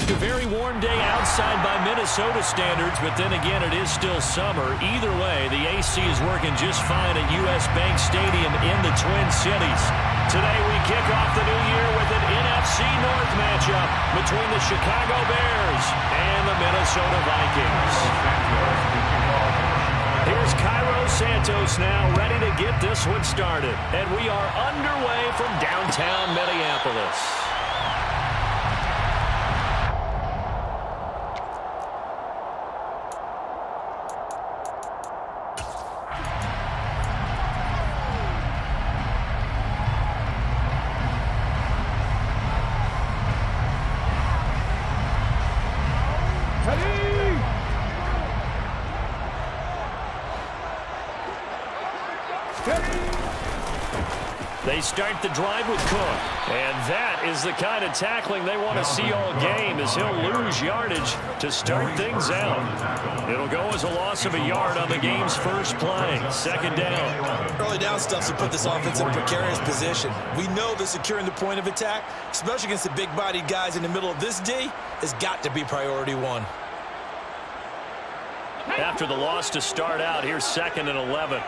a very warm day outside by Minnesota standards, but then again, it is still summer. Either way, the AC is working just fine at U.S. Bank Stadium in the Twin Cities. Today, we kick off the new year with an NFC North matchup between the Chicago Bears and the Minnesota Vikings. Here's Cairo Santos now, ready to get this one started. And we are underway from downtown Minneapolis. They start the drive with Cook. And that is the kind of tackling they want to see all game, as he'll lose yardage to start things out. It'll go as a loss of a yard on the game's first play. Second down. Early down stuff to put this offense in a precarious position. We know that securing the point of attack, especially against the big-bodied guys in the middle of this D, has got to be priority one. After the loss to start out, here's 2nd and 11.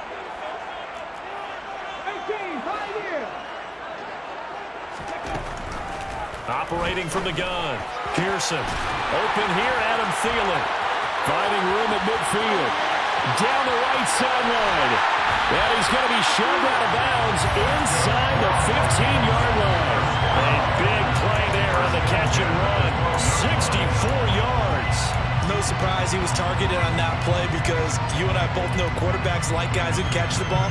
Operating from the gun. Pearson. Open here, Adam Thielen. Finding room at midfield. Down the right sideline. And he's going to be shoved out of bounds inside the 15-yard line. A big play there on the catch and run. 64 yards. No surprise he was targeted on that play, because you and I both know quarterbacks like guys who catch the ball,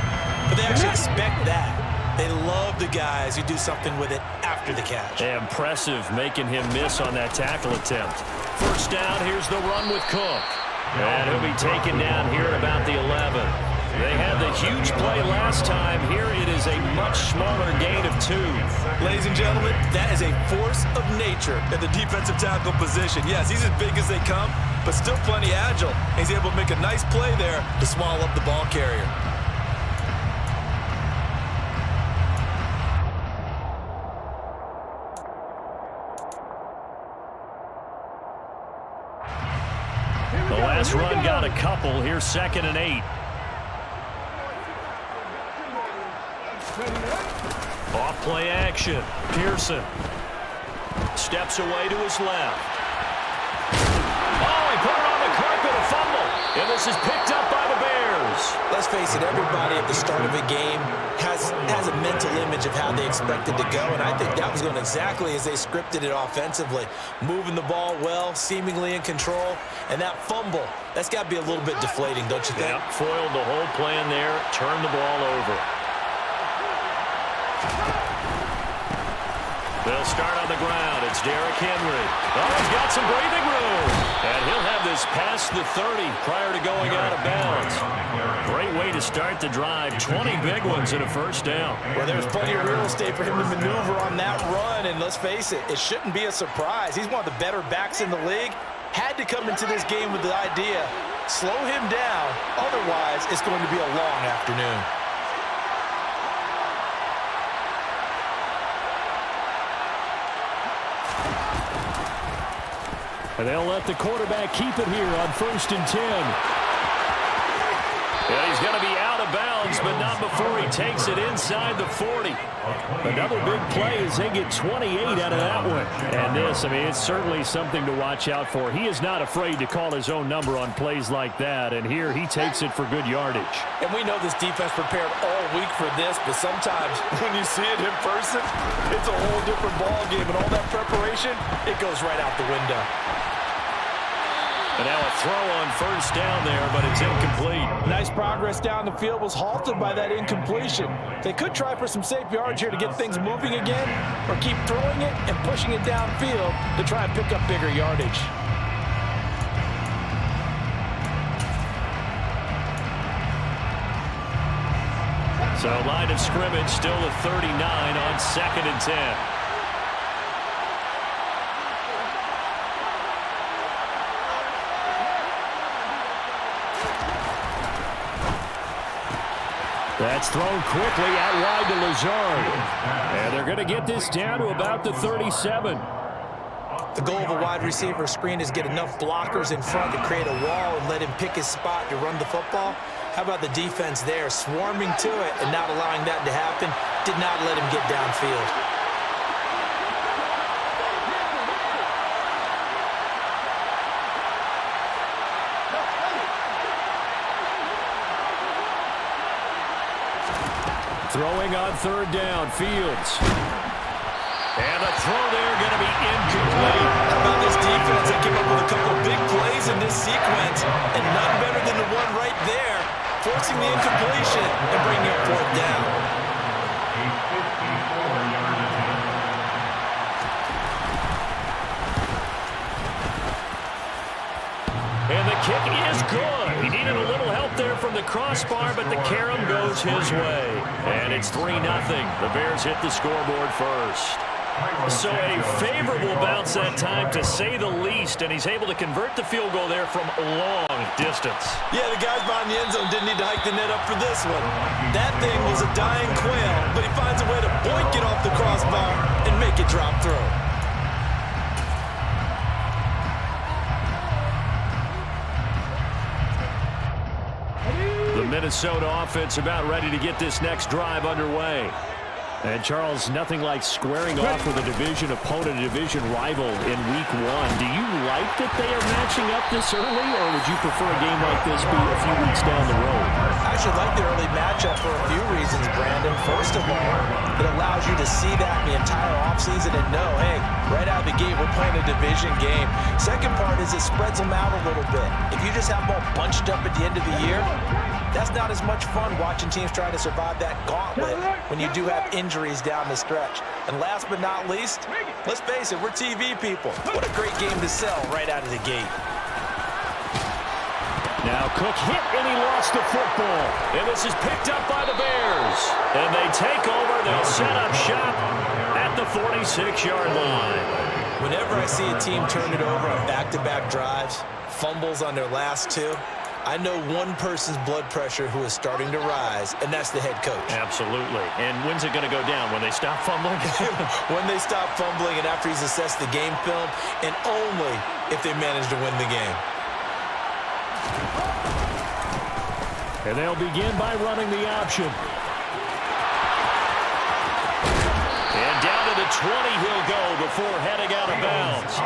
but they actually expect that. They love the guys who do something with it after the catch. Impressive, making him miss on that tackle attempt. First down, here's the run with Cook. And he'll be taken down here at about the 11. They had the huge play last time. Here it is a much smaller gain of 2. Ladies and gentlemen, that is a force of nature at the defensive tackle position. Yes, he's as big as they come, but still plenty agile. He's able to make a nice play there to swallow up the ball carrier. The last run got a couple. Here's 2nd and 8. Off play action. Pearson steps away to his left. Oh, he put it on the carpet, a fumble. And this is picked up by the Bears. Let's face it, everybody at the start of a game has a mental image of how they expect it to go, and I think that was going exactly as they scripted it offensively. Moving the ball well, seemingly in control, and that fumble, that's got to be a little bit deflating, don't you think? Yeah, foiled the whole plan there, turned the ball over. They'll start on the ground. It's Derrick Henry. Oh, he's got some breathing room. And he'll have this past the 30 prior to going out of bounds. Great way to start the drive. 20 big ones and a first down. Well, there's plenty of real estate for him to maneuver on that run. And let's face it, it shouldn't be a surprise. He's one of the better backs in the league. Had to come into this game with the idea, slow him down. Otherwise, it's going to be a long afternoon. And they'll let the quarterback keep it here on 1st and 10. And he's going to be out of bounds, but not before he takes it inside the 40. Another big play as they get 28 out of that one. And this, I mean, it's certainly something to watch out for. He is not afraid to call his own number on plays like that. And here he takes it for good yardage. And we know this defense prepared all week for this, but sometimes when you see it in person, it's a whole different ball game. And all that preparation, it goes right out the window. And now a throw on 1st down there, but it's incomplete. Nice progress down the field, was halted by that incompletion. They could try for some safe yards here to get things moving again, or keep throwing it and pushing it downfield to try and pick up bigger yardage. So line of scrimmage still at 39 on 2nd and 10. That's thrown quickly out wide to Lazard. And they're going to get this down to about the 37. The goal of a wide receiver screen is get enough blockers in front to create a wall and let him pick his spot to run the football. How about the defense there, swarming to it and not allowing that to happen? Did not let him get downfield. Throwing on third down, Fields. And the throw there going to be incomplete. How about this defense? They came up with a couple of big plays in this sequence, and none better than the one right there, forcing the incompletion and bringing up fourth down. And the kick is good. He needed a little help there from the crossbar, but the carom goes his way. And it's 3-0. The Bears hit the scoreboard first. So a favorable bounce that time, to say the least, and he's able to convert the field goal there from long distance. Yeah, the guys behind the end zone didn't need to hike the net up for this one. That thing was a dying quail, but he finds a way to boink it off the crossbar and make it drop through. The Minnesota offense about ready to get this next drive underway. And, Charles, nothing like squaring off with a division opponent, a division rival in Week 1. Do you like that they are matching up this early, or would you prefer a game like this be a few weeks down the road? I actually like the early matchup for a few reasons, Brandon. First of all, it allows you to see that in the entire offseason and know, hey, right out of the gate, we're playing a division game. Second part is it spreads them out a little bit. If you just have them all bunched up at the end of the year, that's not as much fun watching teams try to survive that gauntlet when you do have injuries down the stretch. And last but not least, let's face it, we're TV people. What a great game to sell right out of the gate. Now Cook hit and he lost the football. And this is picked up by the Bears. And they take over. They'll set up shop at the 46-yard line. Whenever I see a team turn it over on back-to-back drives, fumbles on their last two, I know one person's blood pressure who is starting to rise, and that's the head coach. Absolutely. And when's it going to go down? When they stop fumbling? When they stop fumbling and after he's assessed the game film, and only if they manage to win the game. And they'll begin by running the option. And down to the 20 he'll go before heading out of bounds.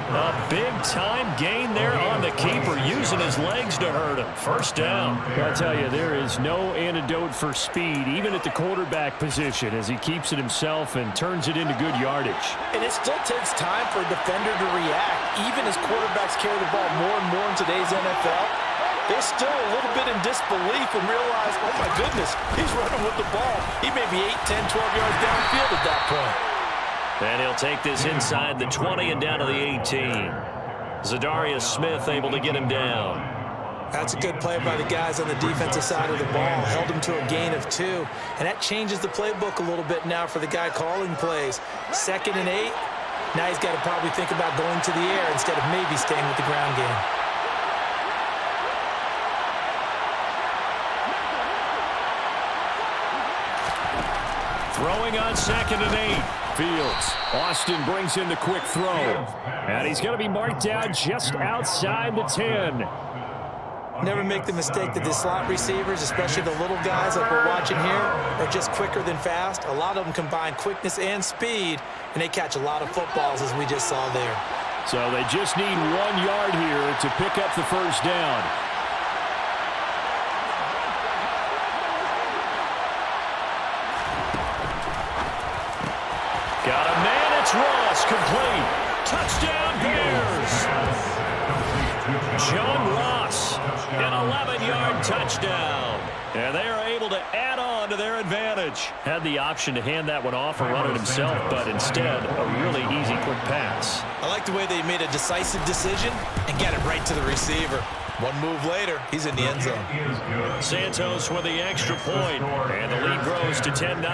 A big-time gain there on the keeper, using his legs to hurt him. First down. I'll tell you, there is no antidote for speed, even at the quarterback position, as he keeps it himself and turns it into good yardage. And it still takes time for a defender to react. Even as quarterbacks carry the ball more and more in today's NFL, they're still a little bit in disbelief and realize, oh my goodness, he's running with the ball. He may be 8, 10, 12 yards downfield at that point. And he'll take this inside the 20 and down to the 18. Zadarius Smith able to get him down. That's a good play by the guys on the defensive side of the ball. Held him to a gain of 2. And that changes the playbook a little bit now for the guy calling plays. 2nd and 8. Now he's got to probably think about going to the air instead of maybe staying with the ground game. Throwing on 2nd and 8. Fields. Austin brings in the quick throw. And he's going to be marked down just outside the 10. Never make the mistake that the slot receivers, especially the little guys like we're watching here, are just quicker than fast. A lot of them combine quickness and speed, and they catch a lot of footballs, as we just saw there. So they just need 1 yard here to pick up the first down. Got a man, it's Ross, complete. Touchdown Bears. John Ross, an 11-yard touchdown. And they are able to add on to their advantage. Had the option to hand that one off or run it himself, but instead, a really easy quick pass. I like the way they made a decisive decision and got it right to the receiver. One move later, he's in the end zone. Santos with the extra point, and the lead grows to 10-0.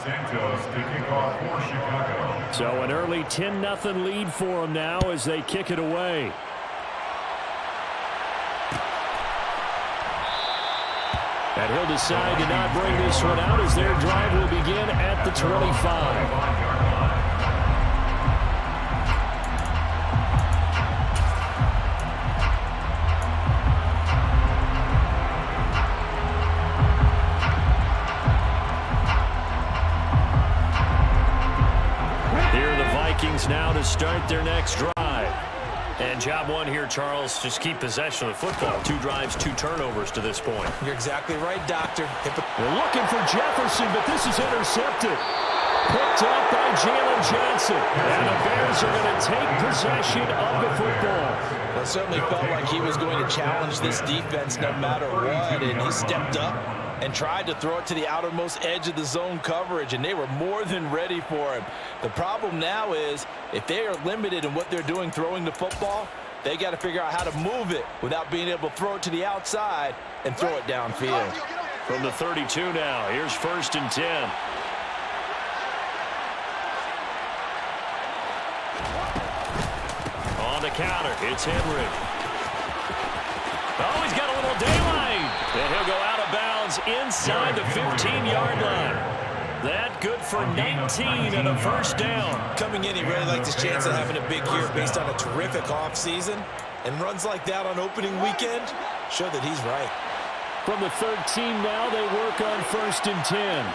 Santos to kick off for Chicago. So an early 10-0 lead for them now as they kick it away. And he'll decide to not bring this one out as their drive will begin at the 25. Vikings now to start their next drive. And job one here, Charles, just keep possession of the football. 2 drives, 2 turnovers to this point. You're exactly right, Doctor. They're looking for Jefferson, but this is intercepted. Picked up by Jalen Johnson. And the Bears are going to take possession of the football. Well, it certainly felt like he was going to challenge this defense no matter what, and he stepped up and tried to throw it to the outermost edge of the zone coverage, and they were more than ready for him. The problem now is if they are limited in what they're doing throwing the football, they got to figure out how to move it without being able to throw it to the outside and throw it downfield. From the 32 now, here's 1st and 10. On the counter, it's Henry. Oh, he's got a little daylight. And he'll go out of bounds inside the 15-yard line. That good for 19 and a 1st down. Coming in, he really liked his chance of having a big year based on a terrific offseason. And runs like that on opening weekend show that he's right. From the 13 now, they work on 1st and 10.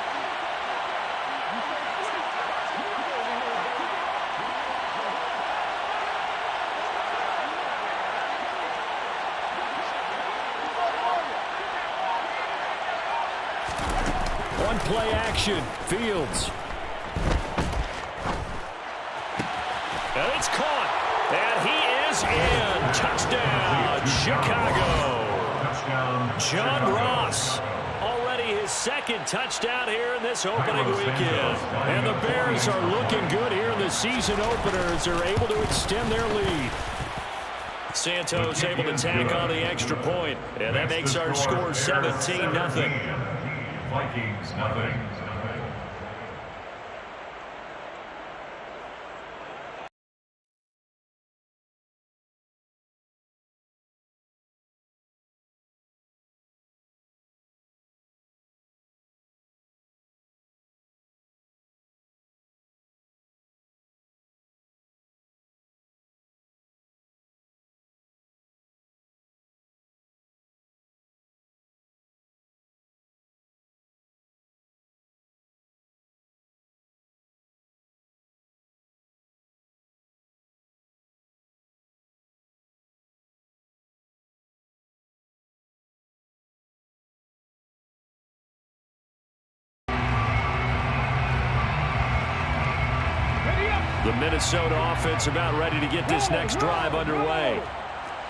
Play action. Fields. And it's caught. And he is in. Touchdown, Chicago. John Ross. Already his 2nd touchdown here in this opening weekend. And the Bears are looking good here in the season openers. They're able to extend their lead. Santos able to tack on the extra point. And that makes our score 17-0. Vikings, nothing. The Minnesota offense about ready to get this next drive underway.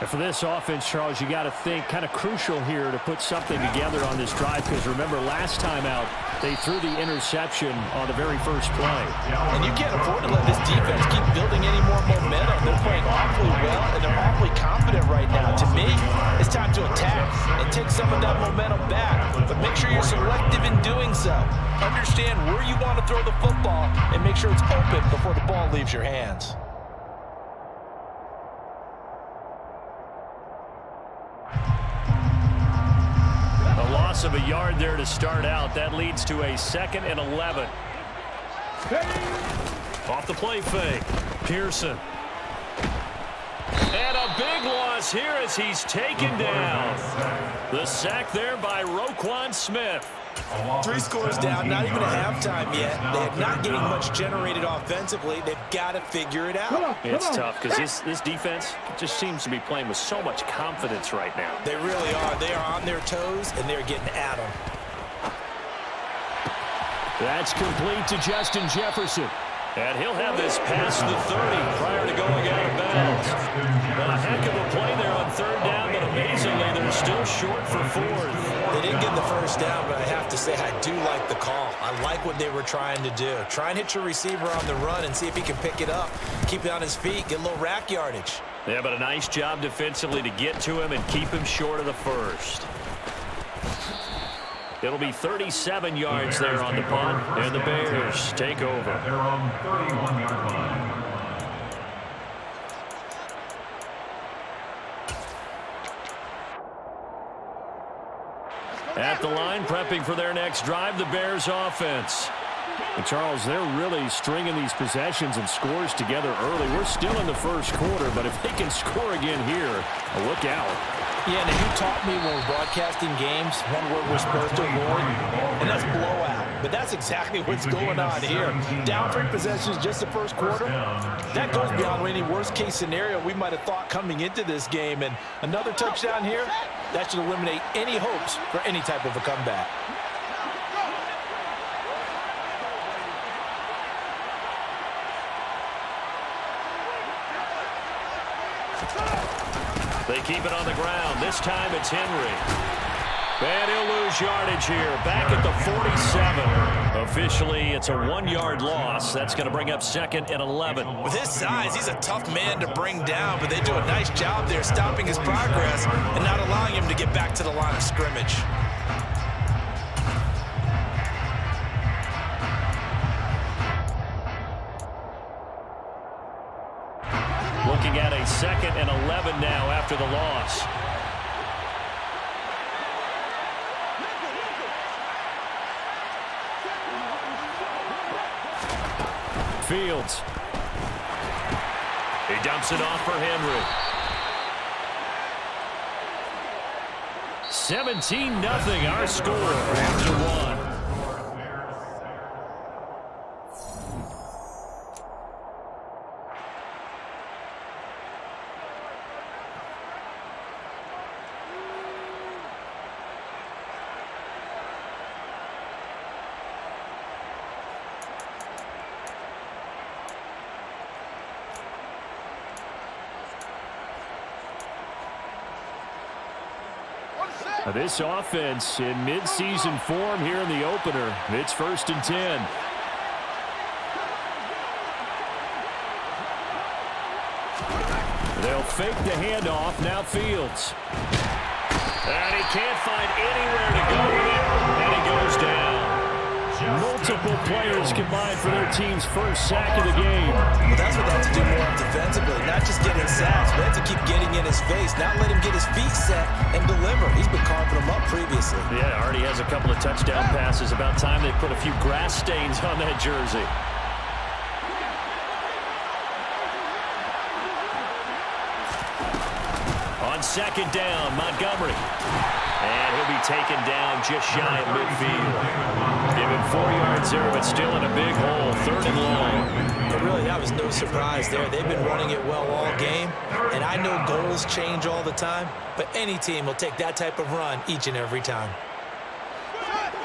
And for this offense, Charles, you got to think kind of crucial here to put something together on this drive, because remember last time out they threw the interception on the very first play. And you can't afford to let this defense keep building any more momentum. They're playing awfully well, and they're awfully confident right now. To me, it's time to attack and take some of that momentum back. But make sure you're selective in doing so. Understand where you want to throw the football and make sure it's open before the ball leaves your hands. A loss of a yard there to start out. That leads to a 2nd and 11. Off the play fake. Pearson. And a big loss here as he's taken down. The sack there by Roquan Smith. 3 scores down, not even at halftime yet. They're not getting much generated offensively. They've got to figure it out. It's tough because this defense just seems to be playing with so much confidence right now. They really are. They are on their toes, and they're getting at them. That's complete to Justin Jefferson. And he'll have this past the 30 prior to going out of bounds. A heck of a play there on 3rd down, but amazingly, they're still short for 4th. They didn't get the 1st down, but I have to say I do like the call. I like what they were trying to do. Try and hit your receiver on the run and see if he can pick it up, keep it on his feet, get a little rack yardage. Yeah, but a nice job defensively to get to him and keep him short of the 1st. It'll be 37 yards there on the punt, and the Bears take over. They're on 31-yard line. At the line, prepping for their next drive, the Bears offense. And Charles, they're really stringing these possessions and scores together early. We're still in the first quarter, but if they can score again here, look out. Yeah, and you taught me when we're broadcasting games, one word we're supposed to avoid, and that's blowout. But that's exactly what's going on here. Down 3 possessions just the first quarter. That goes beyond any worst-case scenario we might have thought coming into this game. And another touchdown here, that should eliminate any hopes for any type of a comeback. They keep it on the ground. This time it's Henry. And he'll lose yardage here. Back at the 47. Officially, it's a 1-yard loss. That's going to bring up 2nd and 11. With his size, he's a tough man to bring down, but they do a nice job there stopping his progress and not allowing him to get back to the line of scrimmage. Looking at a 2nd and 11 now after the loss. Fields. He dumps it off for Henry. 17-0 our score after 1. This offense in mid-season form here in the opener. It's 1st and 10. They'll fake the handoff. Now Fields. And he can't find anywhere to go with it. And he goes down. Multiple players combined for their team's first sack of the game. Well, that's what they have to do more defensively. Not just getting sacks, but they have to keep getting in his face. Not let him get his feet set and deliver. He's been carving them up previously. Yeah, already has a couple of touchdown passes. About time they put a few grass stains on that jersey. On 2nd down, Montgomery. And he'll be taken down just shy of midfield. Give him 4 yards there, but still in a big hole. 3rd and long. But really, that was no surprise there. They've been running it well all game. And I know goals change all the time, but any team will take that type of run each and every time.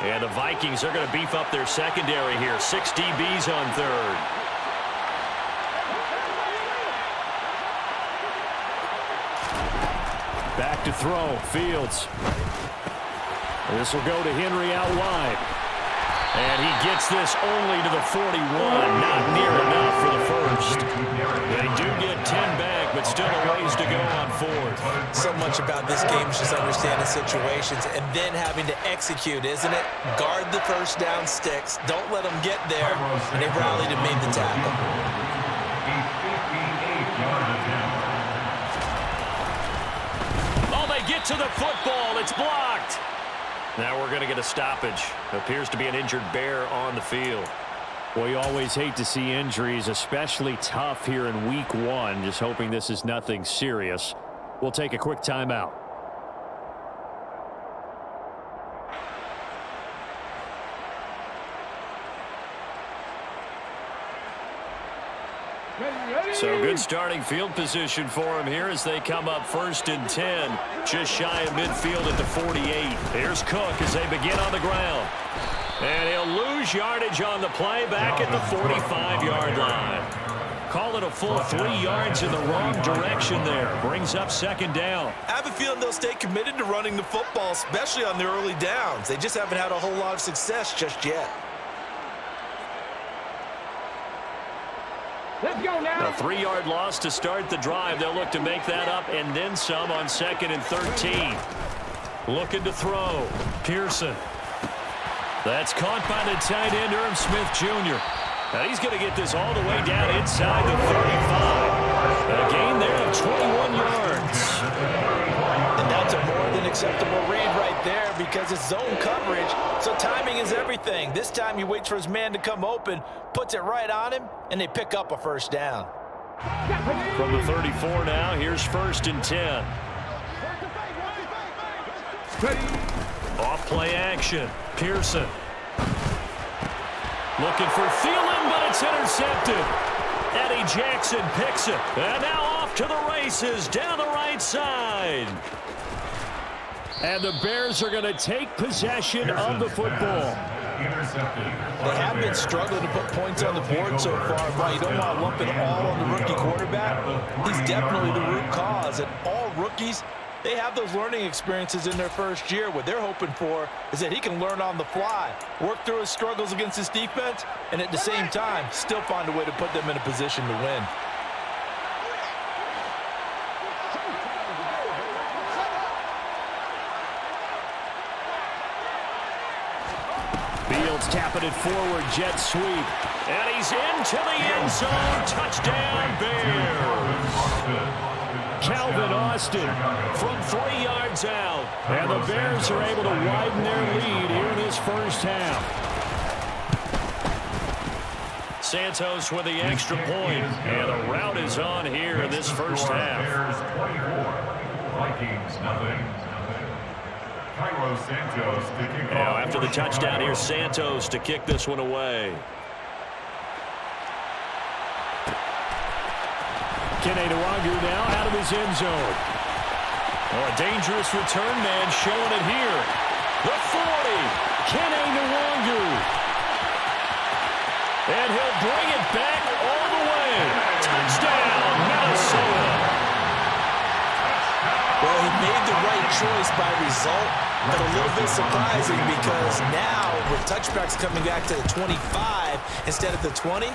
And the Vikings are going to beef up their secondary here. 6 DBs on 3rd. Back to throw. Fields. This will go to Henry out wide. And he gets this only to the 41. Not near enough for the first. They do get 10 back, but still a ways to go on 4th. So much about this game is just understanding situations and then having to execute, isn't it? Guard the first down sticks. Don't let them get there. And they rallied and made the tackle. Oh, they get to the football. It's blocked. Now we're going to get a stoppage. Appears to be an injured Bear on the field. Well, you always hate to see injuries, especially tough here in week 1. Just hoping this is nothing serious. We'll take a quick timeout. So good starting field position for him here as they come up 1st and 10. Just shy of midfield at the 48. Here's Cook as they begin on the ground. And he'll lose yardage on the play back at the 45-yard line. Call it a full 3 yards in the wrong direction there. Brings up 2nd down. I have a feeling they'll stay committed to running the football, especially on their early downs. They just haven't had a whole lot of success just yet. Let's go now. A 3-yard loss to start the drive. They'll look to make that up and then some on 2nd and 13. Looking to throw. Pearson. That's caught by the tight end, Irv Smith Jr. Now he's going to get this all the way down inside the 35. A gain there of 21 yards. And that's a more than acceptable read right there because it's zone coverage, so timing is everything. This time he waits for his man to come open, puts it right on him, and they pick up a first down. From the 34 now, here's 1st and 10. Off play action. Pearson. Looking for Thielen, but it's intercepted. Eddie Jackson picks it. And now off to the races down the right side. And the Bears are going to take possession of the football. They have been struggling to put points on the board so far, but you don't want to lump it all on the rookie quarterback. He's definitely the root cause, and all rookies, they have those learning experiences in their first year. What they're hoping for is that he can learn on the fly, work through his struggles against his defense, and at the same time, still find a way to put them in a position to win. Fields tapping it forward, jet sweep. And he's into the end zone. Touchdown, Bears. Calvin Austin from 3 yards out. And the Bears are able to widen their lead here in this first half. Santos with the extra point. And the route is on here in this first half. Bears 24, Vikings nothing. Santos to kick Now off. after the touchdown, here's Santos to kick this one away. Kene Nwangu now out of his end zone. Oh, a dangerous return man showing it here. The 40, Kene Nwangu. And he'll bring it back all the way. Touchdown, Minnesota. Well, he made the right choice by result, but a little bit surprising because now with touchbacks coming back to the 25 instead of the 20,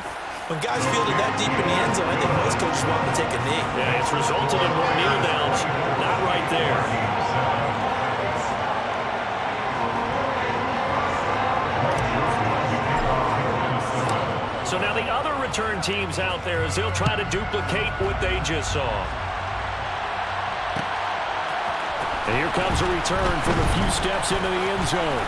when guys fielded that deep in the end zone, I think most coaches want to take a knee. Yeah, it's resulted in more kneel downs. Not right there. So now the other return teams out there as they'll try to duplicate what they just saw. And here comes a return from a few steps into the end zone.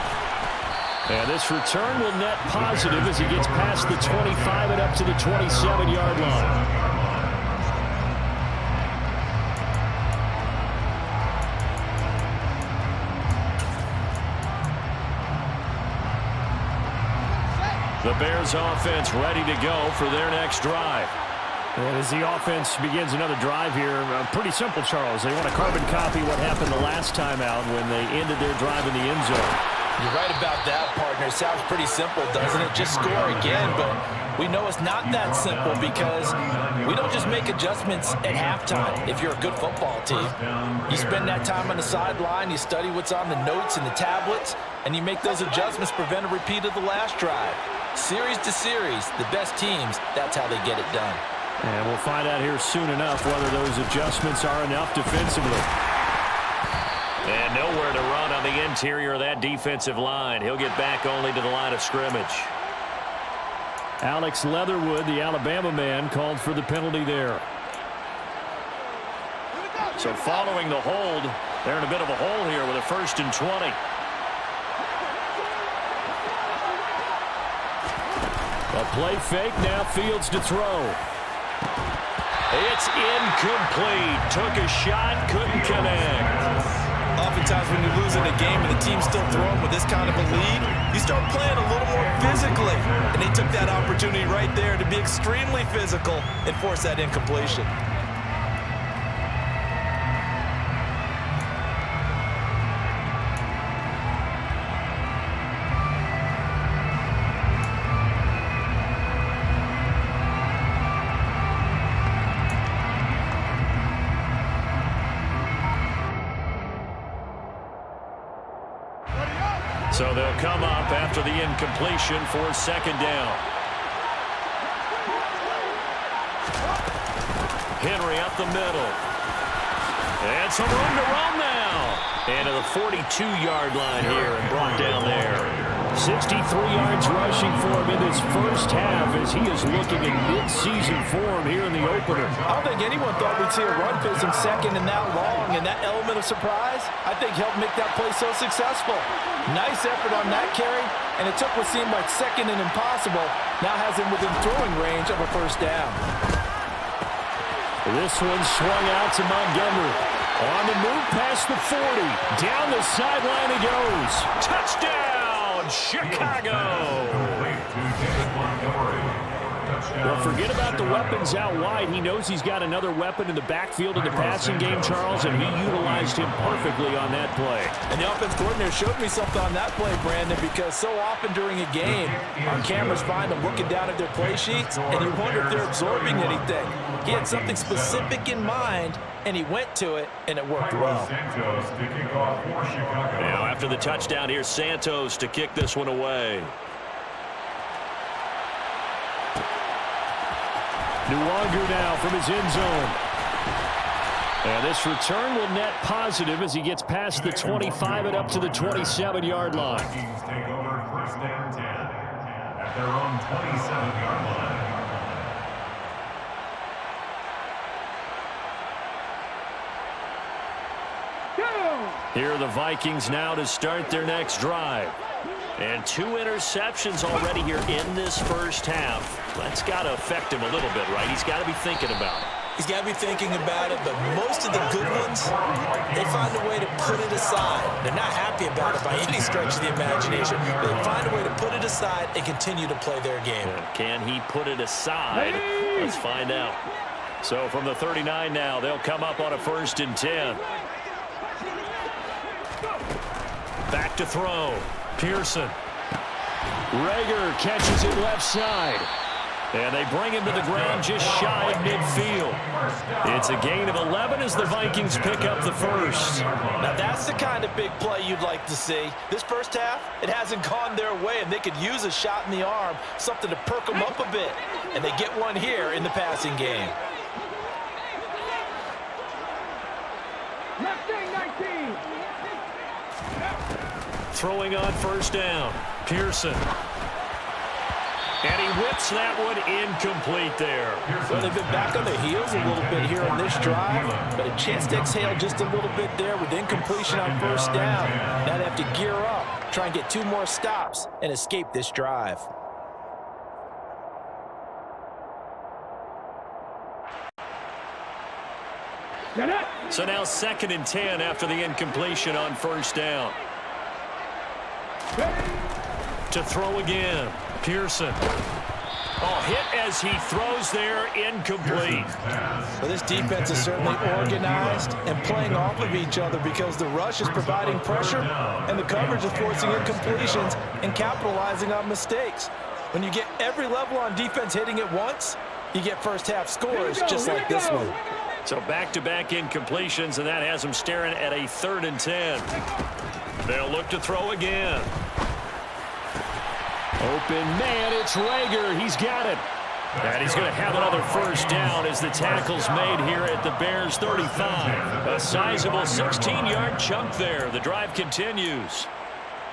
And this return will net positive as he gets past the 25 and up to the 27-yard line. The Bears offense ready to go for their next drive. And as the offense begins another drive here, pretty simple, Charles. They want to carbon copy what happened the last time out when they ended their drive in the end zone. You're right about that, partner. It sounds pretty simple, doesn't it? Just score again, but we know it's not that simple because we don't just make adjustments at halftime if you're a good football team. You spend that time on the sideline, you study what's on the notes and the tablets, and you make those adjustments to prevent a repeat of the last drive. Series to series, the best teams, that's how they get it done. And we'll find out here soon enough whether those adjustments are enough defensively. And nowhere to run on the interior of that defensive line. He'll get back only to the line of scrimmage. Alex Leatherwood, the Alabama man, called for the penalty there. So following the hold, they're in a bit of a hole here with a 1st and 20. A play fake, now Fields to throw. It's incomplete. Took a shot, couldn't connect. Oftentimes when you're losing a game and the team's still throwing with this kind of a lead, you start playing a little more physically. And they took that opportunity right there to be extremely physical and force that incompletion. So they'll come up after the incompletion for 2nd down. Henry up the middle. And some room to run now. And to the 42-yard line here and brought down there. 63 yards rushing for him in this first half as he is looking in mid-season form here in the opener. I don't think anyone thought we'd see a run pace in second and that long, and that element of surprise, I think, helped make that play so successful. Nice effort on that carry, and it took what seemed like second and impossible, now has him within throwing range of a first down. This one swung out to Montgomery. On the move past the 40. Down the sideline he goes. Touchdown, Chicago. Well, forget about the weapons out wide. He knows he's got another weapon in the backfield in the passing game, Charles, and he utilized him perfectly on that play. And the offense coordinator showed me something on that play, Brandon, because so often during a game, our cameras find them looking down at their play sheets, and you wonder if they're absorbing anything. He had something specific in mind, and he went to it, and it worked well. Now, after the touchdown, here's Santos to kick this one away. Nuwanger now from his end zone. And this return will net positive as he gets past the 25 and up to the 27-yard line. Vikings take over first and 10 at their own 27-yard line. Here are the Vikings now to start their next drive. And 2 interceptions already here in this first half. That's got to affect him a little bit, right? He's got to be thinking about it. He's got to be thinking about it, but most of the good ones, they find a way to put it aside. They're not happy about it by any stretch of the imagination. They find a way to put it aside and continue to play their game. Can he put it aside? Let's find out. So from the 39 now, they'll come up on a 1st and 10. Back to throw. Pearson. Rager catches it left side. And they bring him to the ground just shy of midfield. It's a gain of 11 as the Vikings pick up the first. Now that's the kind of big play you'd like to see. This first half, it hasn't gone their way, and they could use a shot in the arm, something to perk them up a bit. And they get one here in the passing game. Throwing on 1st down. Pearson. And he whips that one incomplete there. Well, they've been back on their heels a little bit here on this drive, but a chance to exhale just a little bit there with incompletion on 1st down. Now they have to gear up, try and get 2 more stops, and escape this drive. So now 2nd and 10 after the incompletion on 1st down. To throw again. Pearson. Oh, hit as he throws there, incomplete. Well, this defense is certainly organized and playing off of each other because the rush is providing pressure and the coverage is forcing incompletions and capitalizing on mistakes. When you get every level on defense hitting at once, you get first half scores just like this one. So back-to-back incompletions, and that has them staring at a 3rd and 10. They'll look to throw again. Open man, it's Rager. He's got it. And he's going to have another 1st down as the tackle's made here at the Bears' 35. A sizable 16-yard chunk there. The drive continues.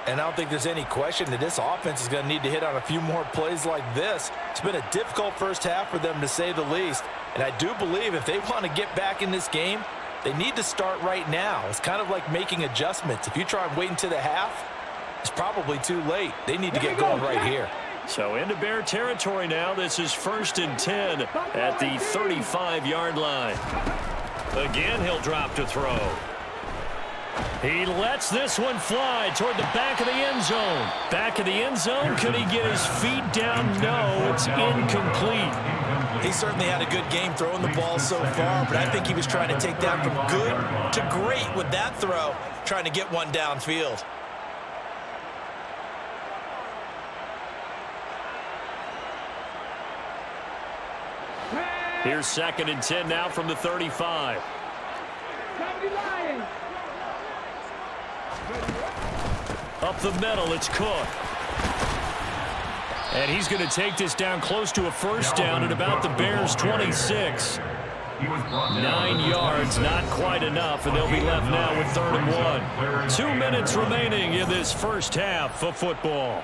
And I don't think there's any question that this offense is going to need to hit on a few more plays like this. It's been a difficult first half for them, to say the least. And I do believe if they want to get back in this game, they need to start right now. It's kind of like making adjustments. If you try and wait until the half, it's probably too late. They need to get going right here. So into Bear territory now. This is 1st and 10 at the 35-yard line. Again, he'll drop to throw. He lets this one fly toward the back of the end zone. Back of the end zone. Could he get his feet down? No, it's incomplete. He certainly had a good game throwing the ball so far, but I think he was trying to take that from good to great with that throw, trying to get one downfield. Here's 2nd and 10 now from the 35. Up the middle, it's Cook. And he's going to take this down close to a 1st down at about the Bears' 26. 9 yards, not quite enough, and they'll be left now with 3rd and 1. 2 minutes remaining in this first half of football.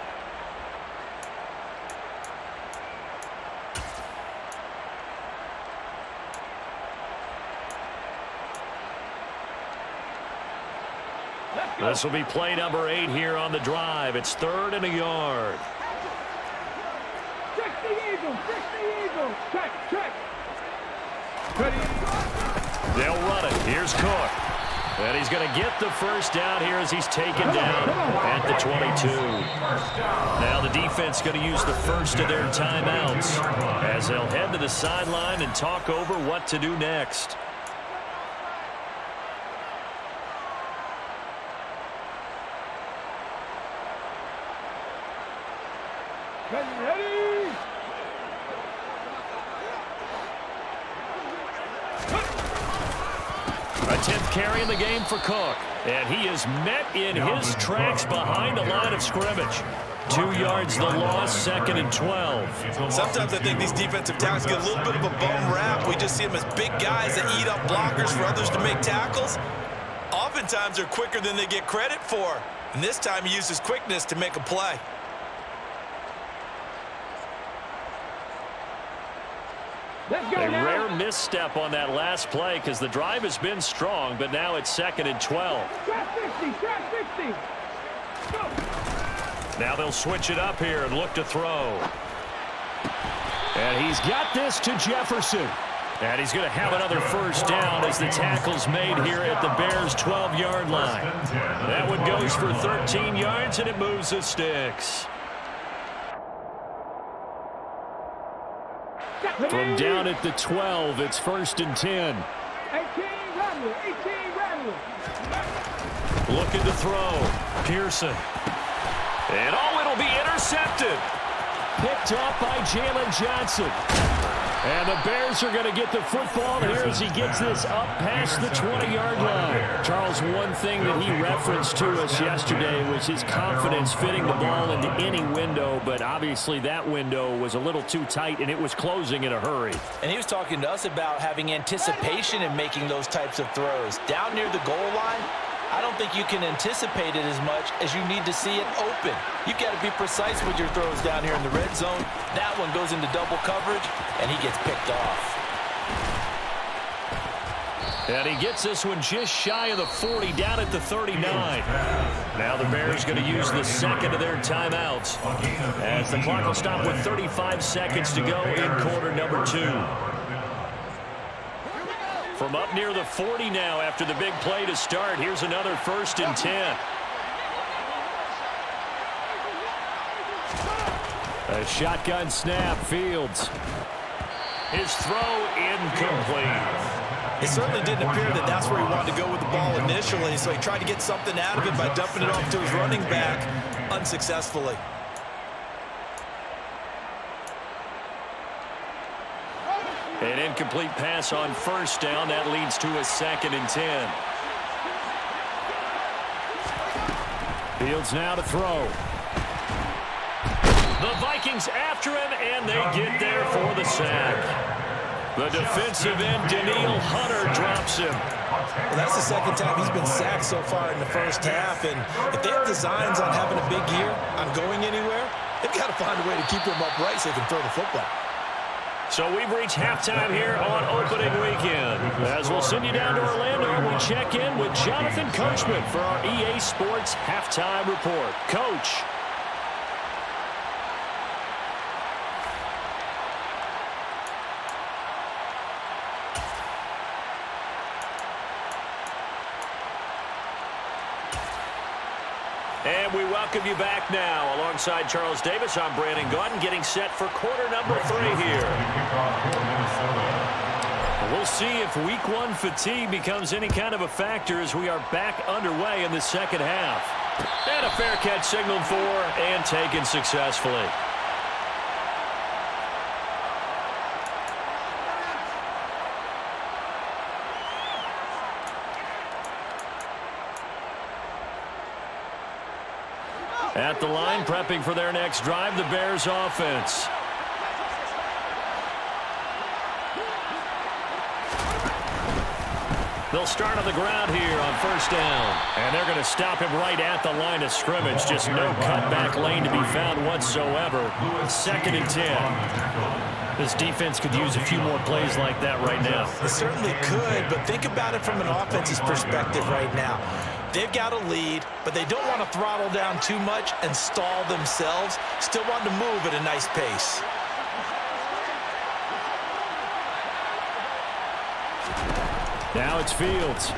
This will be play number 8 here on the drive. It's 3rd and a yard. Check the eagle. Check the eagle. Check. Ready. They'll run it. Here's Cook. And he's going to get the first down here as he's taken down at the 22. Now the defense going to use the first of their timeouts as they'll head to the sideline and talk over what to do next. Ready. A 10th carry in the game for Cook. And he is met in his tracks behind the line of scrimmage. 2 yards the loss, 2nd and 12. Sometimes I think these defensive tackles get a little bit of a bum rap. We just see them as big guys that eat up blockers for others to make tackles. Oftentimes they're quicker than they get credit for. And this time he uses quickness to make a play. Let's go A now. rare misstep on that last play because the drive has been strong, but now it's 2nd and 12. Trap 50. Go. Now they'll switch it up here and look to throw. And he's got this to Jefferson. And he's going to have another first down as the tackle's made here at the Bears' 12-yard line. That one goes for 13 yards, and it moves the sticks. From down at the 12, it's 1st and 10. 18 Ramley. Looking to throw. Pearson. And it'll be intercepted. Picked off by Jalen Johnson. And the Bears are going to get the football here as he gets this up past the 20-yard line. Charles, one thing that he referenced to us yesterday was his confidence fitting the ball into any window, but obviously that window was a little too tight, and it was closing in a hurry. And he was talking to us about having anticipation in making those types of throws. Down near the goal line, I don't think you can anticipate it as much as you need to see it open. You've got to be precise with your throws down here in the red zone. That one goes into double coverage, and he gets picked off. And he gets this one just shy of the 40, down at the 39. Now the Bears going to use the second of their timeouts as the clock will stop with 35 seconds to go in quarter number 2. From up near the 40 now after the big play to start. Here's another 1st and 10. A shotgun snap, Fields. His throw incomplete. It certainly didn't appear that that's where he wanted to go with the ball initially, so he tried to get something out of it by dumping it off to his running back unsuccessfully. An incomplete pass on 1st down. That leads to a 2nd and 10. Fields now to throw. The Vikings after him, and they get there for the sack. The defensive end, Daniil Hunter, drops him. Well, that's the second time he's been sacked so far in the first half, and if they have designs on having a big year, on going anywhere, they've got to find a way to keep him upright so they can throw the football. So we've reached halftime here on opening weekend. As we'll send you down to Orlando, we check in with Jonathan Coachman for our EA Sports Halftime Report. Coach. And we welcome you back now. Alongside Charles Davis, I'm Brandon Gaudin, getting set for quarter number 3 here. We'll see if week 1 fatigue becomes any kind of a factor as we are back underway in the second half. And a fair catch signaled for and taken successfully. At the line, prepping for their next drive, the Bears offense. They'll start on the ground here on 1st down. And they're going to stop him right at the line of scrimmage. Just no cutback lane to be found whatsoever. 2nd and 10. This defense could use a few more plays like that right now. It certainly could, but think about it from an offense's perspective right now. They've got a lead, but they don't want to throttle down too much and stall themselves. Still want to move at a nice pace. Now it's Fields.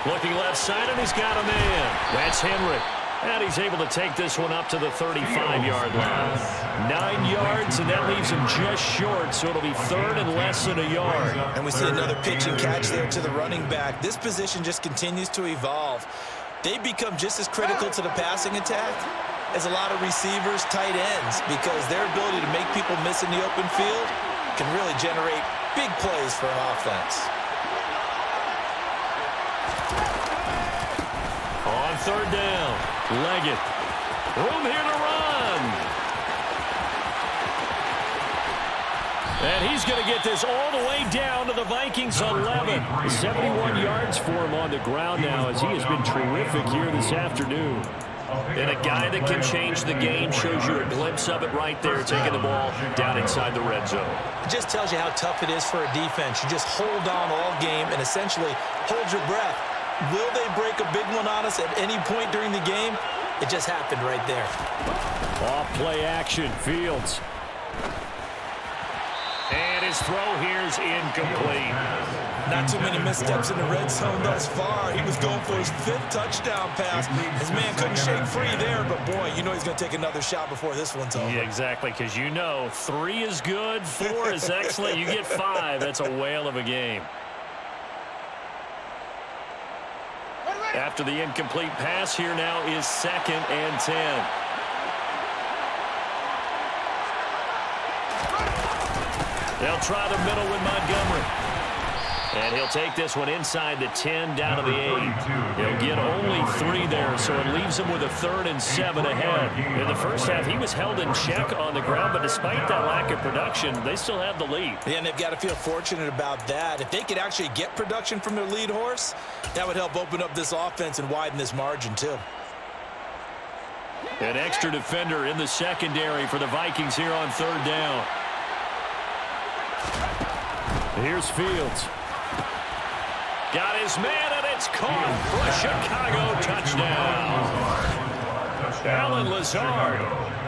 Looking left side, and he's got a man. That's Henry. And he's able to take this one up to the 35-yard line. 9 yards, and that leaves him just short, so it'll be third and less than a yard. And we see another pitch and catch there to the running back. This position just continues to evolve. They become just as critical to the passing attack as a lot of receivers, tight ends, because their ability to make people miss in the open field can really generate big plays for an offense. On third down, Leggett. Room here to run. And he's going to get this all the way down to the Vikings 11. 71 yards for him on the ground now as he has been terrific here this afternoon. And a guy that can change the game, shows you a glimpse of it right there, taking the ball down inside the red zone. It just tells you how tough it is for a defense. You just hold on all game and essentially hold your breath. Will they break a big one on us at any point during the game? It just happened right there. Off play action, Fields. And his throw here is incomplete. Not too many missteps in the red zone thus far. He was going for his 5th touchdown pass. His man couldn't shake free there, but boy, you know he's going to take another shot before this one's over. Yeah, exactly, because you know 3 is good, 4 is excellent. You get 5. That's a whale of a game. After the incomplete pass, here now is 2nd and 10. They'll try the middle with Montgomery. And he'll take this one inside the 10 down to the 8. He'll get only 3 there, so it leaves him with a 3rd and 7 ahead. In the first half, he was held in check on the ground, but despite that lack of production, they still have the lead. Yeah, and they've got to feel fortunate about that. If they could actually get production from their lead horse, that would help open up this offense and widen this margin, too. An extra defender in the secondary for the Vikings here on 3rd down. Here's Fields. Got his man, and it's caught for a Chicago touchdown. Alan Lazard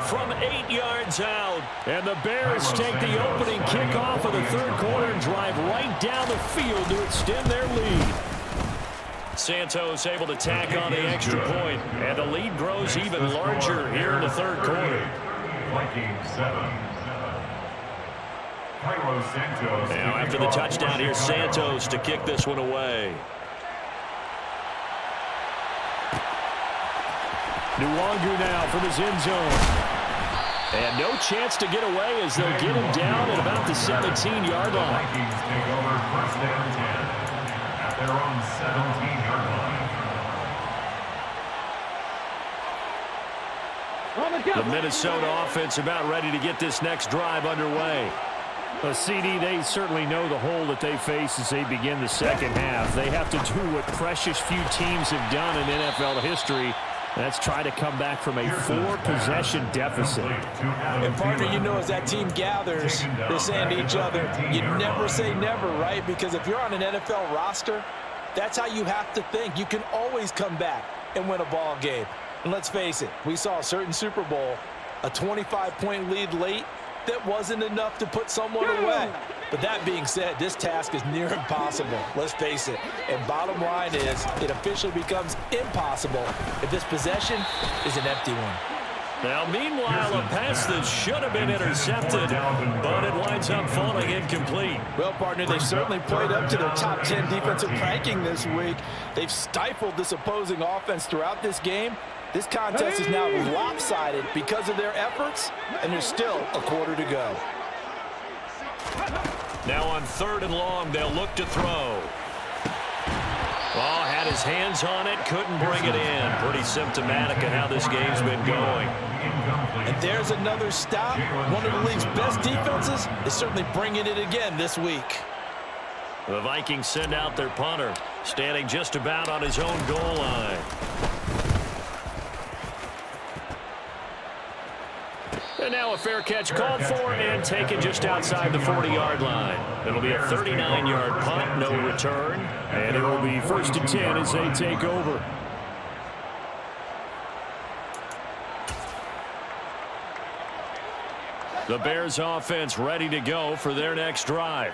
from 8 yards out. And the Bears take the opening kickoff of the 3rd quarter and drive right down the field to extend their lead. Santos able to tack on the extra point, and the lead grows even larger here in the 3rd quarter. Vikings 7. Now after the touchdown, here's Santos to kick this one away. Nwangu now from his end zone. And no chance to get away as they'll get him down at about the 17-yard line. Vikings take over 1st and 10 at their own 17-yard line. The Minnesota offense about ready to get this next drive underway. CD, they certainly know the hole that they face as they begin the second half. They have to do what precious few teams have done in NFL history. That's try to come back from a 4-possession deficit. And partner, you know, as that team gathers, they're saying to each other, you never say never, right? Because if you're on an NFL roster, that's how you have to think. You can always come back and win a ball game. And let's face it, we saw a certain Super Bowl, a 25-point lead late, that wasn't enough to put someone away. But that being said, this task is near impossible. Let's face it. And bottom line is, it officially becomes impossible if this possession is an empty one. Now, meanwhile, a pass that should have been intercepted, but it winds up falling incomplete. Well, partner, they've certainly played up to their top 10 defensive ranking this week. They've stifled this opposing offense throughout this game. This contest is now lopsided because of their efforts, and there's still a quarter to go. Now on 3rd and long, they'll look to throw. Oh, had his hands on it, couldn't bring it in. Pretty symptomatic of how this game's been going. And there's another stop. One of the league's best defenses is certainly bringing it again this week. The Vikings send out their punter, standing just about on his own goal line. And now a fair catch called for and taken just outside the 40-yard line. It'll be a 39-yard punt, no return. And it will be 1st and 10 as they take over. The Bears offense ready to go for their next drive.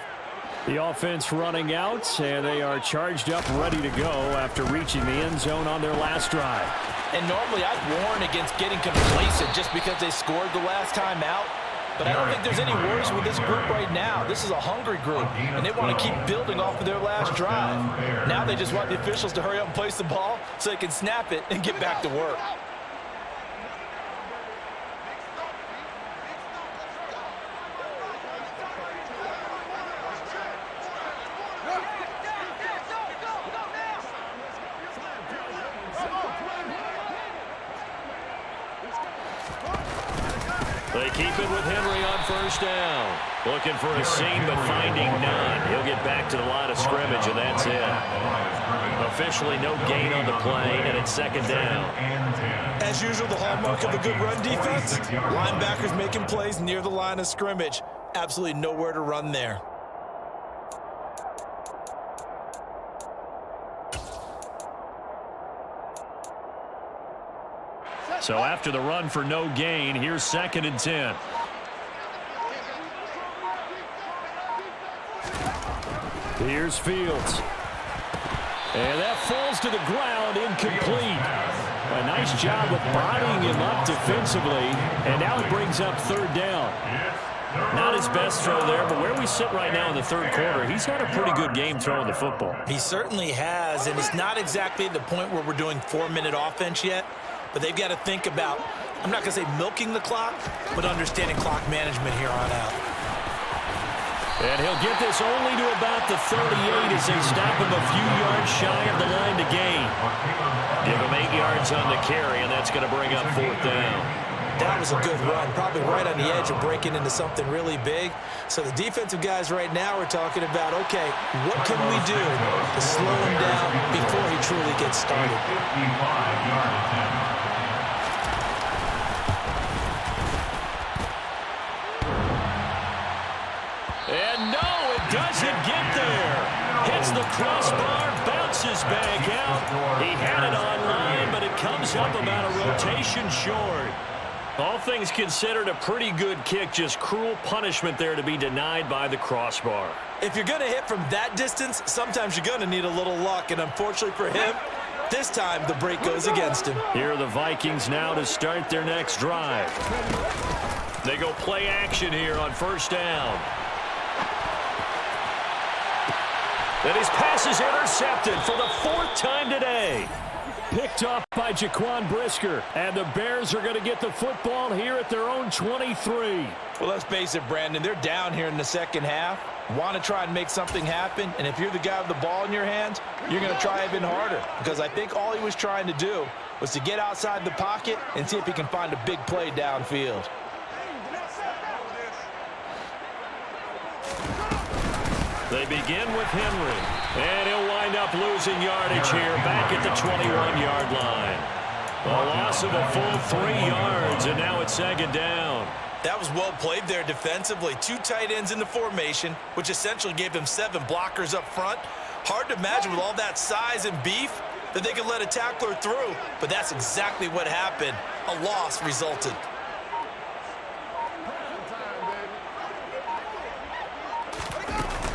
The offense running out, and they are charged up, ready to go after reaching the end zone on their last drive. And normally I'd warn against getting complacent just because they scored the last time out. But I don't think there's any worries with this group right now. This is a hungry group, and they want to keep building off of their last drive. Now they just want the officials to hurry up and place the ball so they can snap it and get back to work. They keep it with Henry on 1st down. Looking for a seam, but finding none. He'll get back to the line of scrimmage, and that's it. Officially no gain on the play, and it's 2nd down. As usual, the hallmark of a good run defense, linebackers making plays near the line of scrimmage. Absolutely nowhere to run there. So after the run for no gain, here's 2nd and 10. Here's Fields. And that falls to the ground, incomplete. A nice job of bodying him up defensively, and now it brings up 3rd down. Not his best throw there, but where we sit right now in the 3rd quarter, he's had a pretty good game throwing the football. He certainly has, and it's not exactly at the point where we're doing 4-minute offense yet. But they've got to think about, I'm not going to say milking the clock, but understanding clock management here on out. And he'll get this only to about the 38 as they stop him a few yards shy of the line to gain. Give him 8 yards on the carry, and that's going to bring up 4th down. That was a good run, probably right on the edge of breaking into something really big. So the defensive guys right now are talking about, okay, what can we do to slow him down before he truly gets started? 55-yard attempt. And no, it doesn't get there. Hits the crossbar, bounces back out. He had it online, but it comes up about a rotation short. All things considered, a pretty good kick, just cruel punishment there to be denied by the crossbar. If you're going to hit from that distance, sometimes you're going to need a little luck, and unfortunately for him, this time the break goes against him. Here are the Vikings now to start their next drive. They go play action here on 1st down. And his pass is intercepted for the 4th time today. Picked off by Jaquan Brisker. And the Bears are going to get the football here at their own 23. Well, let's face it, Brandon. They're down here in the 2nd half. Want to try and make something happen. And if you're the guy with the ball in your hands, you're going to try even harder. Because I think all he was trying to do was to get outside the pocket and see if he can find a big play downfield. They begin with Henry, and he'll wind up losing yardage here back at the 21-yard line. A loss of a full 3 yards, and now it's 2nd down. That was well played there defensively. 2 tight ends in the formation, which essentially gave them 7 blockers up front. Hard to imagine with all that size and beef that they could let a tackler through, but that's exactly what happened. A loss resulted.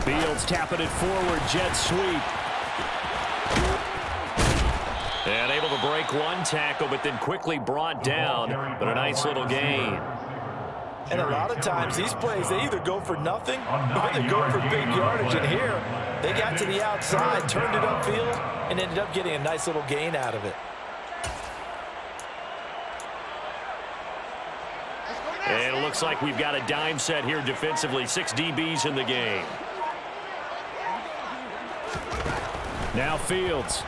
Fields tapping it forward, jet sweep. And able to break 1 tackle, but then quickly brought down. But a nice little gain. And a lot of times these plays, they either go for nothing or they go for big yardage. And here, they got to the outside, turned it upfield, and ended up getting a nice little gain out of it. And it looks like we've got a dime set here defensively. 6 DBs in the game. Now Fields.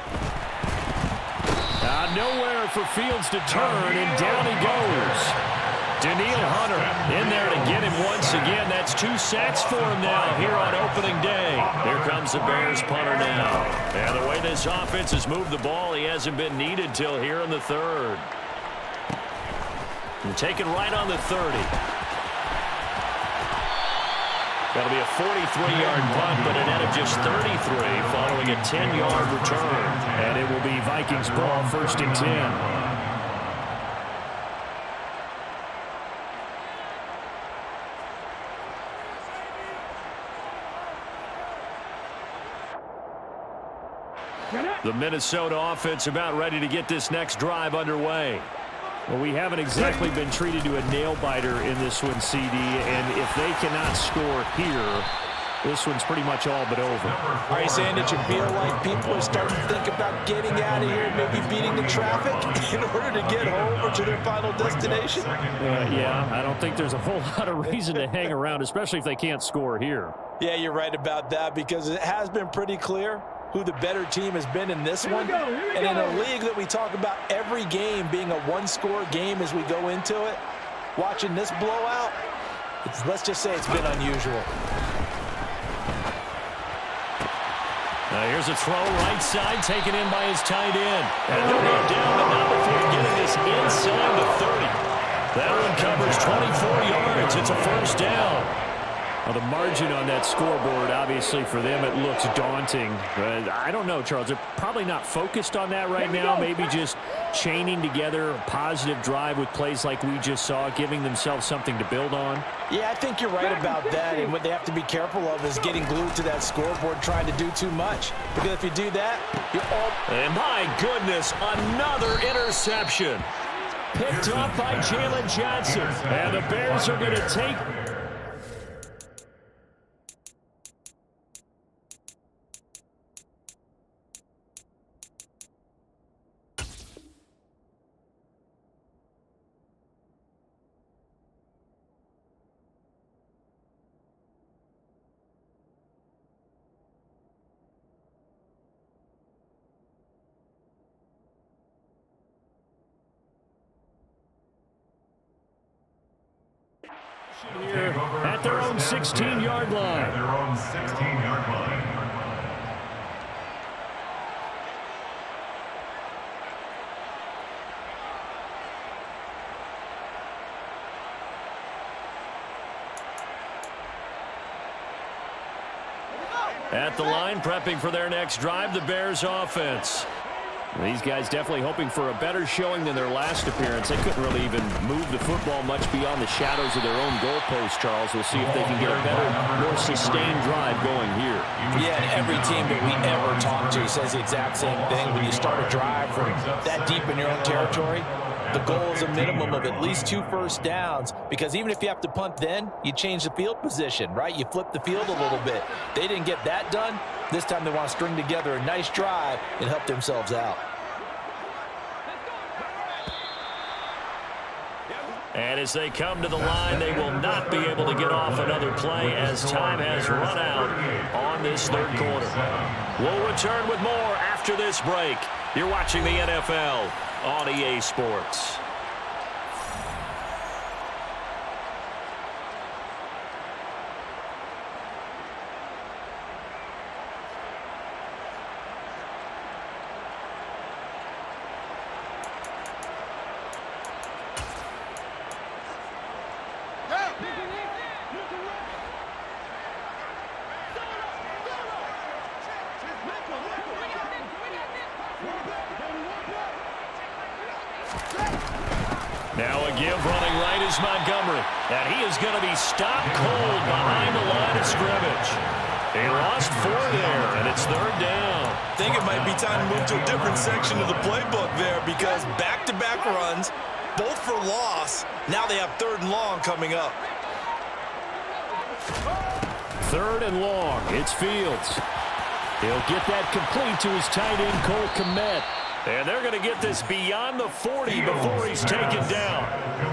Nowhere for Fields to turn, and down he goes. Daniil Hunter in there to get him once again. That's 2 sacks for him now here on opening day. Here comes the Bears punter now. And the way this offense has moved the ball, he hasn't been needed till here in the 3rd. And taken right on the 30. That'll be a 43-yard punt, but a net of just 33 following a 10-yard return. And it will be Vikings ball, 1st and 10. The Minnesota offense about ready to get this next drive underway. Well, we haven't exactly been treated to a nail-biter in this one, CD, and if they cannot score here, this one's pretty much all but over. Are you saying that you feel like people are starting to think about getting out of here, maybe beating the traffic in order to get home or to their final destination? Yeah, I don't think there's a whole lot of reason to hang around, especially if they can't score here. Yeah, you're right about that, because it has been pretty clear who the better team has been in this one. And in a league that we talk about every game being a one-score game as we go into it, watching this blowout, let's just say it's been unusual. Now here's a throw right side taken in by his tight end. And they'll go down, but not before getting this inside the 30. That one covers 24 yards. It's a 1st down. Well, the margin on that scoreboard, obviously, for them, it looks daunting. I don't know, Charles. They're probably not focused on that right now. Maybe just chaining together a positive drive with plays like we just saw, giving themselves something to build on. Yeah, I think you're right about that. And what they have to be careful of is getting glued to that scoreboard, trying to do too much. Because if you do that, you're all... And my goodness, another interception. Picked off by Jalen Johnson. And the Bears are going to take... here at their own 16-yard line. At their own 16-yard line. At the line, prepping for their next drive, the Bears offense. These guys definitely hoping for a better showing than their last appearance. They couldn't really even move the football much beyond the shadows of their own goalpost, Charles. We'll see if they can get a better, more sustained drive going here. Yeah, and every team that we ever talk to says the exact same thing. When you start a drive from that deep in your own territory, the goal is a minimum of at least 2 first downs, because even if you have to punt then, you change the field position, right? You flip the field a little bit. They didn't get that done. This time they want to string together a nice drive and help themselves out. And as they come to the line, they will not be able to get off another play as time has run out on this 3rd quarter. We'll return with more after this break. You're watching the NFL on EA Sports. Now a give running right is Montgomery. And he is going to be stopped cold behind the line of scrimmage. He lost 4 there, and it's 3rd down. I think it might be time to move to a different section of the playbook there, because back-to-back runs, both for loss. Now they have 3rd and long coming up. 3rd and long. It's Fields. He'll get that complete to his tight end, Cole Kmet. And they're going to get this beyond the 40 before he's taken down.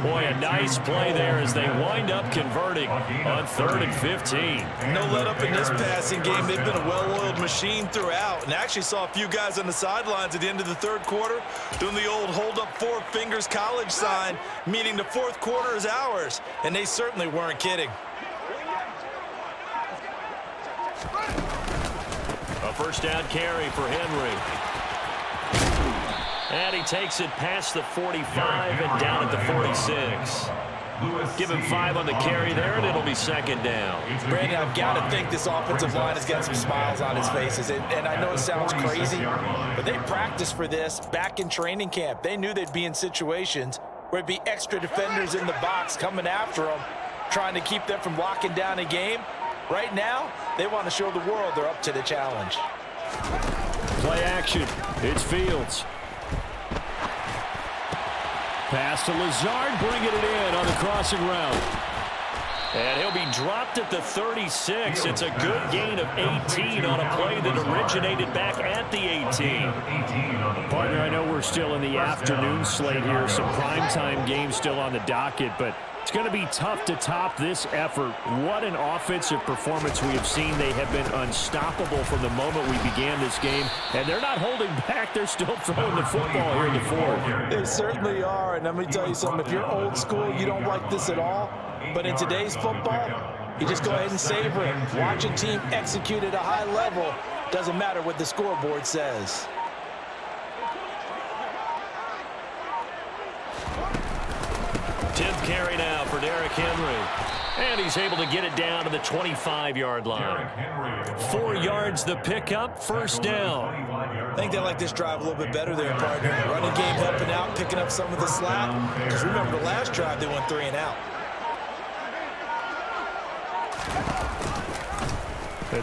Boy, a nice play there as they wind up converting on 3rd and 15. No let up in this passing game. They've been a well-oiled machine throughout. And actually saw a few guys on the sidelines at the end of the 3rd quarter doing the old hold up 4 fingers college sign, meaning the 4th quarter is ours. And they certainly weren't kidding. A 1st down carry for Henry. And he takes it past the 45 and down at the 46. Give him 5 on the carry there, and it'll be second down. Brandon, I've got to think this offensive line has got some smiles on its faces. And I know it sounds crazy, but they practiced for this back in training camp. They knew they'd be in situations where it'd be extra defenders in the box coming after them, trying to keep them from locking down a game. Right now, they want to show the world they're up to the challenge. Play action. It's Fields. Pass to Lazard, bringing it in on the crossing route. And he'll be dropped at the 36. It's a good gain of 18 on a play that originated back at the 18. Partner, I know we're still in the afternoon slate here. Some primetime games still on the docket, but it's going to be tough to top this effort. What an offensive performance we have seen. They have been unstoppable from the moment we began this game, and they're not holding back. They're still throwing the football here in the fourth. They certainly are, and let me tell you something. If you're old school, you don't like this at all. But in today's football, you just go ahead and savor it. Watch a team execute at a high level. Doesn't matter what the scoreboard says. Tenth carry now for Derrick Henry. And he's able to get it down to the 25-yard line. 4 yards the pickup, first down. I think they like this drive a little bit better there, partner. Running game helping out, picking up some of the slack. Because remember, the last drive they went 3 and out.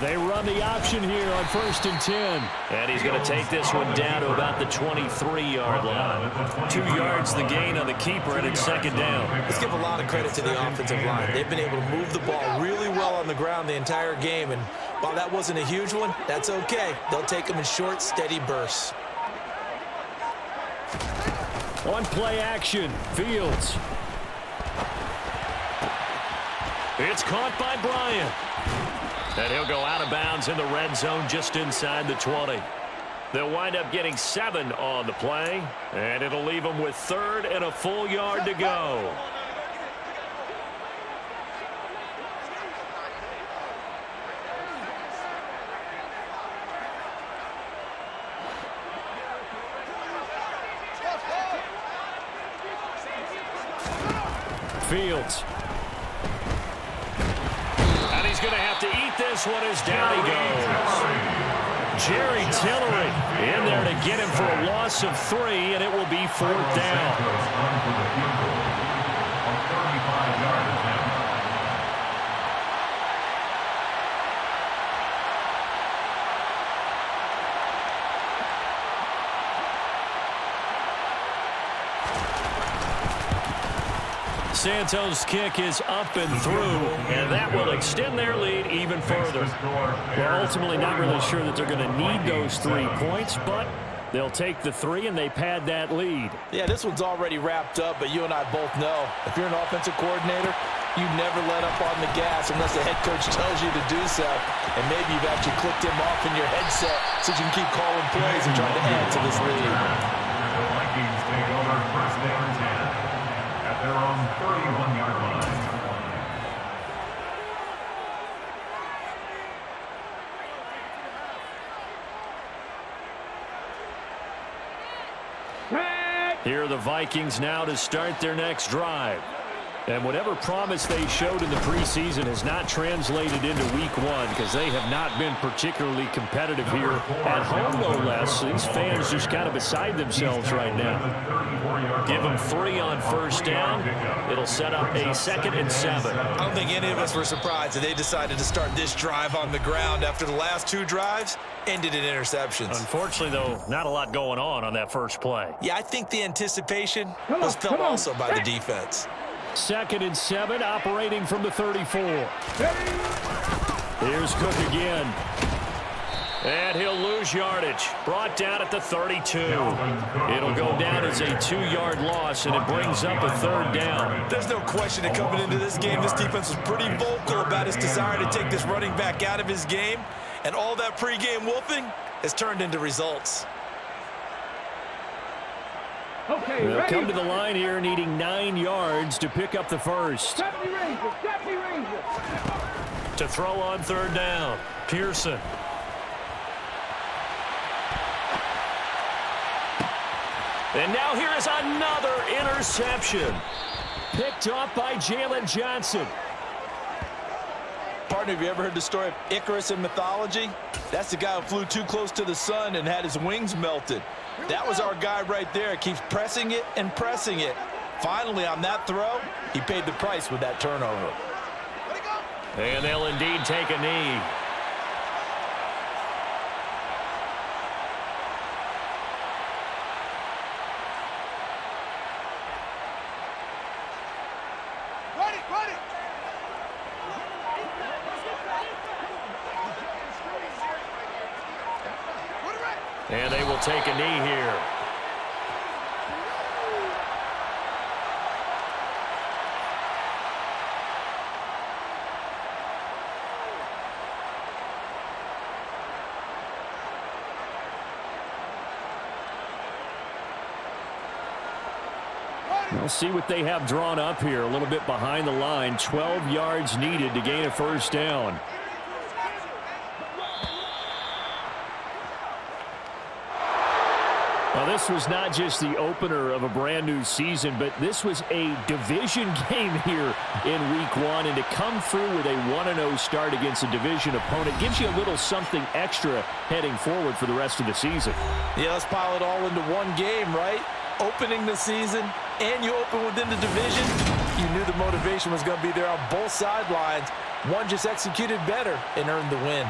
They run the option here on 1st and 10. And he's going to take this one down to about the 23-yard line. 2 yards the gain on the keeper, and it's second down. Let's give a lot of credit to the offensive line. They've been able to move the ball really well on the ground the entire game. And while that wasn't a huge one, that's okay. They'll take them in short, steady bursts. On play action, Fields. It's caught by Bryant. And he'll go out of bounds in the red zone just inside the 20. They'll wind up getting 7 on the play, and it'll leave them with 3rd and a full yard to go. Fields. And he's going to have to eat this one as down he goes. Jerry Tillery in there to get him for a loss of 3, and it will be 4th down. Santos' kick is up and through, and that will extend their lead even further. We're ultimately not really sure that they're going to need those 3 points, but they'll take the 3 and they pad that lead. Yeah, this one's already wrapped up, but you and I both know if you're an offensive coordinator, you never let up on the gas unless the head coach tells you to do so. And maybe you've actually clicked him off in your headset so you can keep calling plays and trying to add to this lead. The Vikings take over 1st and 10 at their own 31-yard line. Here are the Vikings now to start their next drive. And whatever promise they showed in the preseason has not translated into week 1 because they have not been particularly competitive here at home, no less. These fans just kind of beside themselves right now. Give them 3 on 1st down. It'll set up a 2nd and 7. I don't think any of us were surprised that they decided to start this drive on the ground after the last 2 drives ended in interceptions. Unfortunately, though, not a lot going on that first play. Yeah, I think the anticipation was felt also by the defense. 2nd and 7, operating from the 34. Here's Cook again. And he'll lose yardage. Brought down at the 32. It'll go down as a 2-yard loss, and it brings up a 3rd down. There's no question that coming into this game, this defense was pretty vocal about his desire to take this running back out of his game. And all that pregame wolfing has turned into results. Okay, They'll ready? come to the line here needing 9 yards to pick up the first. Deputy Ranger. To throw on 3rd down, And now here is another interception. Picked off by Jalen Johnson. Partner, have you ever heard the story of Icarus in mythology? That's the guy who flew too close to the sun and had his wings melted. That was our guy right there. Keeps pressing it and pressing it. Finally, on that throw, he paid the price with that turnover. And they'll indeed take a knee. And they will take a knee here. We'll see what they have drawn up here. A little bit behind the line. 12 yards needed to gain a first down. Well, this was not just the opener of a brand new season, but this was a division game here in week 1. And to come through with a 1-0 start against a division opponent gives you a little something extra heading forward for the rest of the season. Yeah, let's pile it all into one game, right? Opening the season, and you open within the division. You knew the motivation was going to be there on both sidelines. One just executed better and earned the win.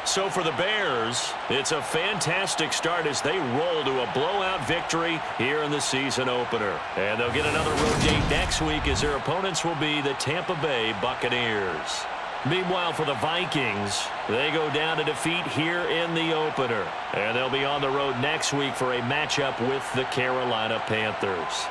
So for the Bears, it's a fantastic start as they roll to a blowout victory here in the season opener. And they'll get another road date next week as their opponents will be the Tampa Bay Buccaneers. Meanwhile, for the Vikings, they go down to defeat here in the opener. And they'll be on the road next week for a matchup with the Carolina Panthers.